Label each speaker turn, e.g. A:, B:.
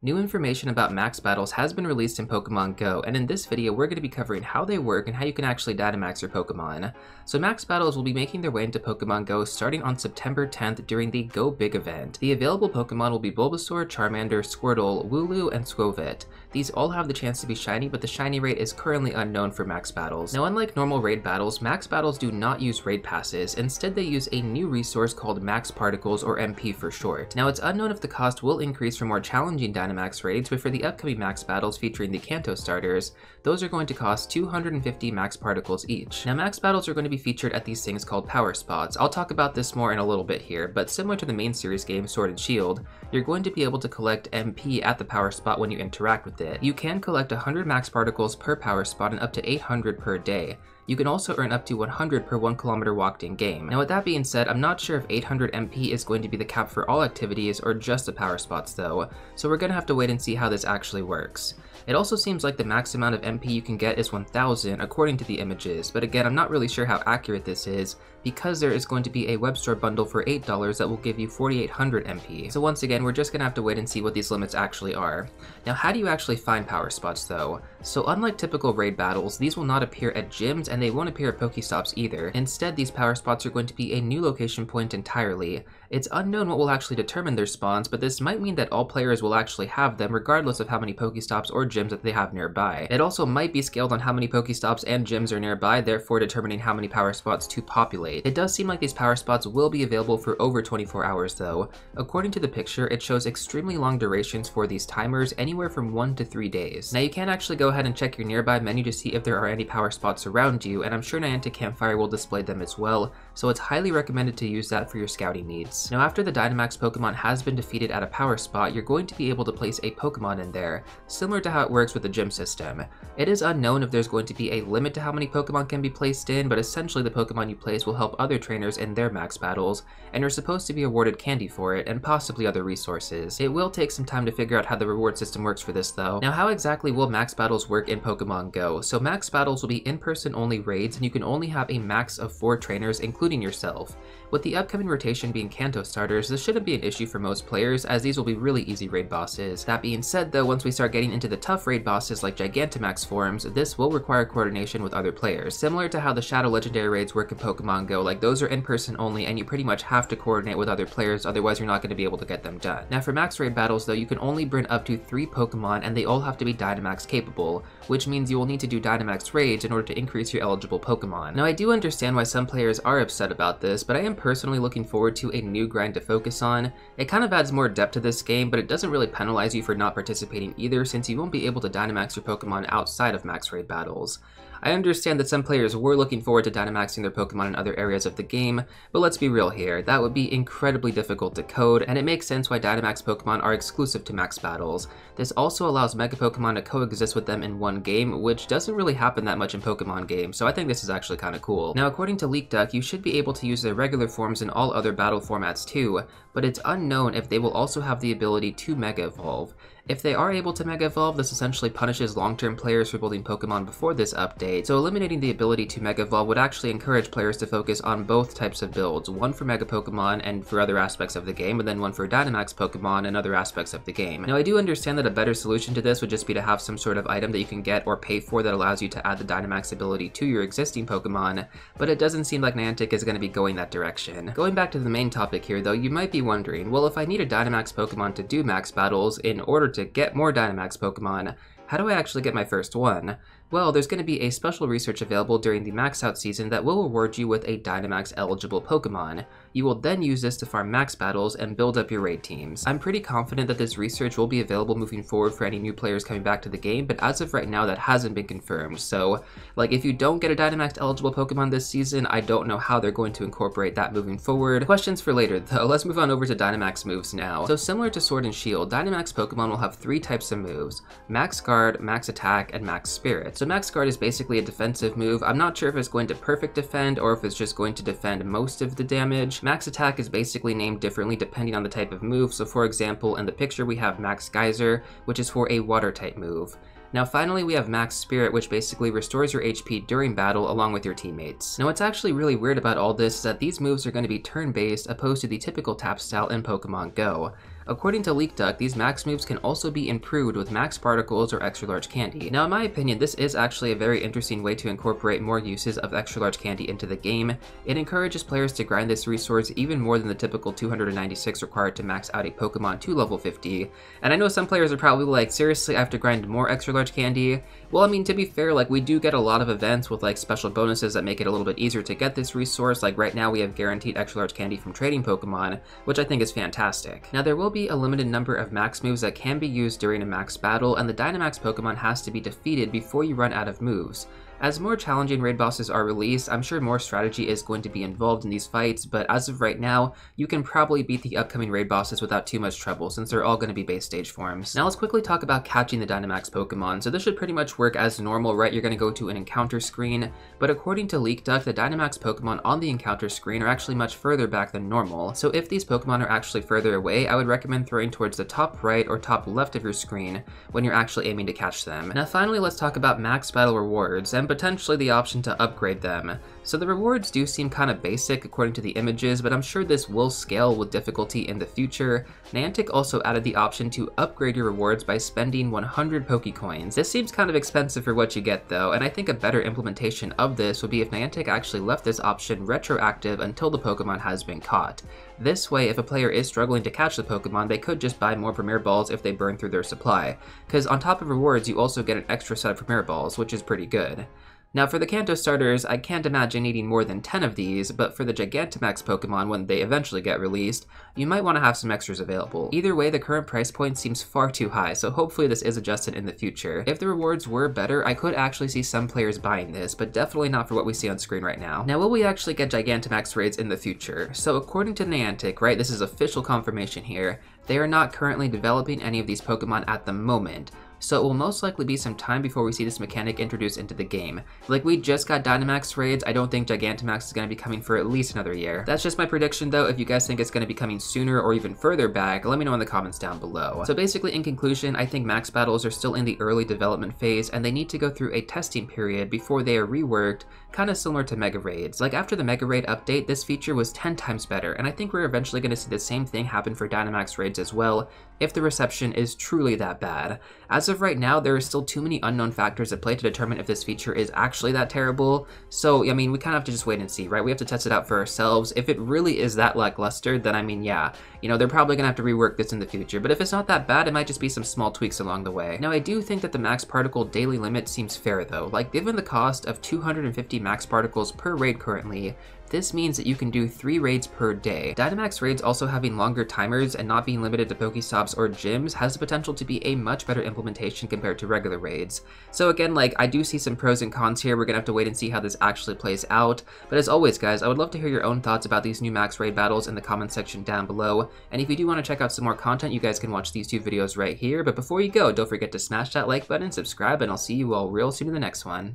A: New information about max battles has been released in Pokemon GO, and in this video we're going to be covering how they work and how you can actually Dynamax your Pokemon. So max battles will be making their way into Pokemon GO starting on September 10th during the Go Big event. The available Pokemon will be Bulbasaur, Charmander, Squirtle, Wooloo, and Skwovet. These all have the chance to be shiny, but the shiny rate is currently unknown for max battles. Now unlike normal raid battles, max battles do not use raid passes. Instead they use a new resource called Max Particles, or MP for short. Now it's unknown if the cost will increase for more challenging Dynamax raids, but for the upcoming max battles featuring the Kanto starters, those are going to cost 250 max particles each. Now max battles are going to be featured at these things called power spots. I'll talk about this more in a little bit here, but similar to the main series game Sword and Shield, you're going to be able to collect MP at the power spot when you interact with it. You can collect 100 max particles per power spot and up to 800 per day. You can also earn up to 100 per 1 kilometer walked in game. Now with that being said, I'm not sure if 800 MP is going to be the cap for all activities or just the power spots though, so we're gonna have to wait and see how this actually works. It also seems like the max amount of MP you can get is 1000 according to the images, but again I'm not really sure how accurate this is because there is going to be a web store bundle for $8 that will give you 4800 MP. So once again, we're just gonna have to wait and see what these limits actually are. Now how do you actually find power spots though? So unlike typical raid battles, these will not appear at gyms and they won't appear at Pokestops either. Instead, these power spots are going to be a new location point entirely. It's unknown what will actually determine their spawns, but this might mean that all players will actually have them regardless of how many Pokestops or gyms that they have nearby. It also might be scaled on how many Pokestops and gyms are nearby, therefore determining how many power spots to populate. It does seem like these power spots will be available for over 24 hours though. According to the picture, it shows extremely long durations for these timers, anywhere from 1 to 3 days. Now you can actually go ahead and check your nearby menu to see if there are any power spots around you, and I'm sure Niantic Campfire will display them as well, so it's highly recommended to use that for your scouting needs. Now after the Dynamax Pokemon has been defeated at a power spot, you're going to be able to place a Pokemon in there, similar to how it works with the gym system. It is unknown if there's going to be a limit to how many Pokemon can be placed in, but essentially the Pokemon you place will help other trainers in their max battles, and you're supposed to be awarded candy for it, and possibly other resources. It will take some time to figure out how the reward system works for this though. Now how exactly will max battles work in Pokemon GO? So max battles will be in-person only raids, and you can only have a max of 4 trainers, including yourself. With the upcoming rotation being Kanto starters, this shouldn't be an issue for most players, as these will be really easy raid bosses. That being said though, once we start getting into the tough raid bosses like Gigantamax forms, this will require coordination with other players. Similar to how the Shadow Legendary raids work in Pokemon GO, like those are in-person only and you pretty much have to coordinate with other players, otherwise you're not going to be able to get them done. Now for max raid battles though, you can only bring up to 3 Pokemon and they all have to be Dynamax capable, which means you will need to do Dynamax raids in order to increase your eligible Pokemon. Now I do understand why some players are upset about this, but I am personally looking forward to a new grind to focus on. It kind of adds more depth to this game, but it doesn't really penalize you for not participating either, since you won't be able to Dynamax your Pokemon outside of max raid battles. I understand that some players were looking forward to Dynamaxing their Pokemon in other areas of the game, but let's be real here, that would be incredibly difficult to code, and it makes sense why Dynamax Pokemon are exclusive to max battles. This also allows Mega Pokemon to coexist with them in one game, which doesn't really happen that much in Pokemon games, so I think this is actually kind of cool. Now according to LeekDuck, you should be able to use their regular forms in all other battle formats too, but it's unknown if they will also have the ability to Mega Evolve. If they are able to Mega Evolve, this essentially punishes long-term players for building Pokemon before this update, so eliminating the ability to Mega Evolve would actually encourage players to focus on both types of builds, one for Mega Pokemon and for other aspects of the game, and then one for Dynamax Pokemon and other aspects of the game. Now I do understand that a better solution to this would just be to have some sort of item that you can get or pay for that allows you to add the Dynamax ability to your existing Pokemon, but it doesn't seem like Niantic is going to be going that direction. Going back to the main topic here though, you might be wondering, well if I need a Dynamax Pokemon to do max battles in order to get more Dynamax Pokemon, how do I actually get my first one? Well, there's going to be a special research available during the max out season that will reward you with a Dynamax eligible Pokemon. You will then use this to farm max battles and build up your raid teams. I'm pretty confident that this research will be available moving forward for any new players coming back to the game, but as of right now that hasn't been confirmed. So, like if you don't get a Dynamax eligible Pokemon this season, I don't know how they're going to incorporate that moving forward. Questions for later though, let's move on over to Dynamax moves now. So similar to Sword and Shield, Dynamax Pokemon will have 3 types of moves: Max Guard, Max Attack, and Max Spirit. So Max Guard is basically a defensive move. I'm not sure if it's going to perfect defend or if it's just going to defend most of the damage. Max Attack is basically named differently depending on the type of move. So for example, in the picture we have Max Geyser, which is for a water type move. Now finally we have Max Spirit, which basically restores your HP during battle along with your teammates. Now what's actually really weird about all this is that these moves are going to be turn-based opposed to the typical tap style in Pokemon GO. According to LeekDuck, these max moves can also be improved with max particles or extra large candy. Now in my opinion, this is actually a very interesting way to incorporate more uses of extra large candy into the game. It encourages players to grind this resource even more than the typical 296 required to max out a Pokemon to level 50. And I know some players are probably like, seriously, I have to grind more extra large candy? Well, I mean, to be fair, like, we do get a lot of events with like special bonuses that make it a little bit easier to get this resource. Like right now we have guaranteed extra large candy from trading Pokemon, which I think is fantastic. Now there will be a limited number of max moves that can be used during a max battle, and the Dynamax Pokemon has to be defeated before you run out of moves. As more challenging raid bosses are released, I'm sure more strategy is going to be involved in these fights, but as of right now, you can probably beat the upcoming raid bosses without too much trouble, since they're all going to be base stage forms. Now let's quickly talk about catching the Dynamax Pokemon. So this should pretty much work as normal, right? You're going to go to an encounter screen, but according to LeekDuck, the Dynamax Pokemon on the encounter screen are actually much further back than normal. So if these Pokemon are actually further away, I would recommend throwing towards the top right or top left of your screen when you're actually aiming to catch them. Now finally, let's talk about max battle rewards, and potentially the option to upgrade them. So the rewards do seem kind of basic according to the images, but I'm sure this will scale with difficulty in the future. Niantic also added the option to upgrade your rewards by spending 100 Pokecoins. This seems kind of expensive for what you get though, and I think a better implementation of this would be if Niantic actually left this option retroactive until the Pokemon has been caught. This way, if a player is struggling to catch the Pokemon, they could just buy more Premier Balls if they burn through their supply, because on top of rewards you also get an extra set of Premier Balls, which is pretty good. Now for the Kanto starters, I can't imagine needing more than 10 of these, but for the Gigantamax Pokemon when they eventually get released, you might want to have some extras available. Either way, the current price point seems far too high, so hopefully this is adjusted in the future. If the rewards were better, I could actually see some players buying this, but definitely not for what we see on screen right now. Now will we actually get Gigantamax Raids in the future? So according to Niantic, right, this is official confirmation here, they are not currently developing any of these Pokemon at the moment. So it will most likely be some time before we see this mechanic introduced into the game. Like, we just got Dynamax Raids, I don't think Gigantamax is going to be coming for at least another year. That's just my prediction though. If you guys think it's going to be coming sooner or even further back, let me know in the comments down below. So basically, in conclusion, I think max battles are still in the early development phase, and they need to go through a testing period before they are reworked, kind of similar to Mega Raids. Like, after the Mega Raid update, this feature was 10 times better, and I think we're eventually going to see the same thing happen for Dynamax Raids as well, if the reception is truly that bad. As of right now, there are still too many unknown factors at play to determine if this feature is actually that terrible, so I mean, we kind of have to just wait and see, right? We have to test it out for ourselves. If it really is that lackluster, then I mean, yeah, you know, they're probably gonna have to rework this in the future, but if it's not that bad, it might just be some small tweaks along the way. Now, I do think that the max particle daily limit seems fair though. Like, given the cost of 250 max particles per raid currently, this means that you can do 3 raids per day. Dynamax Raids also having longer timers and not being limited to Pokestops or gyms has the potential to be a much better implementation compared to regular raids. So again, like, I do see some pros and cons here. We're gonna have to wait and see how this actually plays out. But as always, guys, I would love to hear your own thoughts about these new max raid battles in the comment section down below. And if you do want to check out some more content, you guys can watch these 2 videos right here. But before you go, don't forget to smash that like button, subscribe, and I'll see you all real soon in the next one.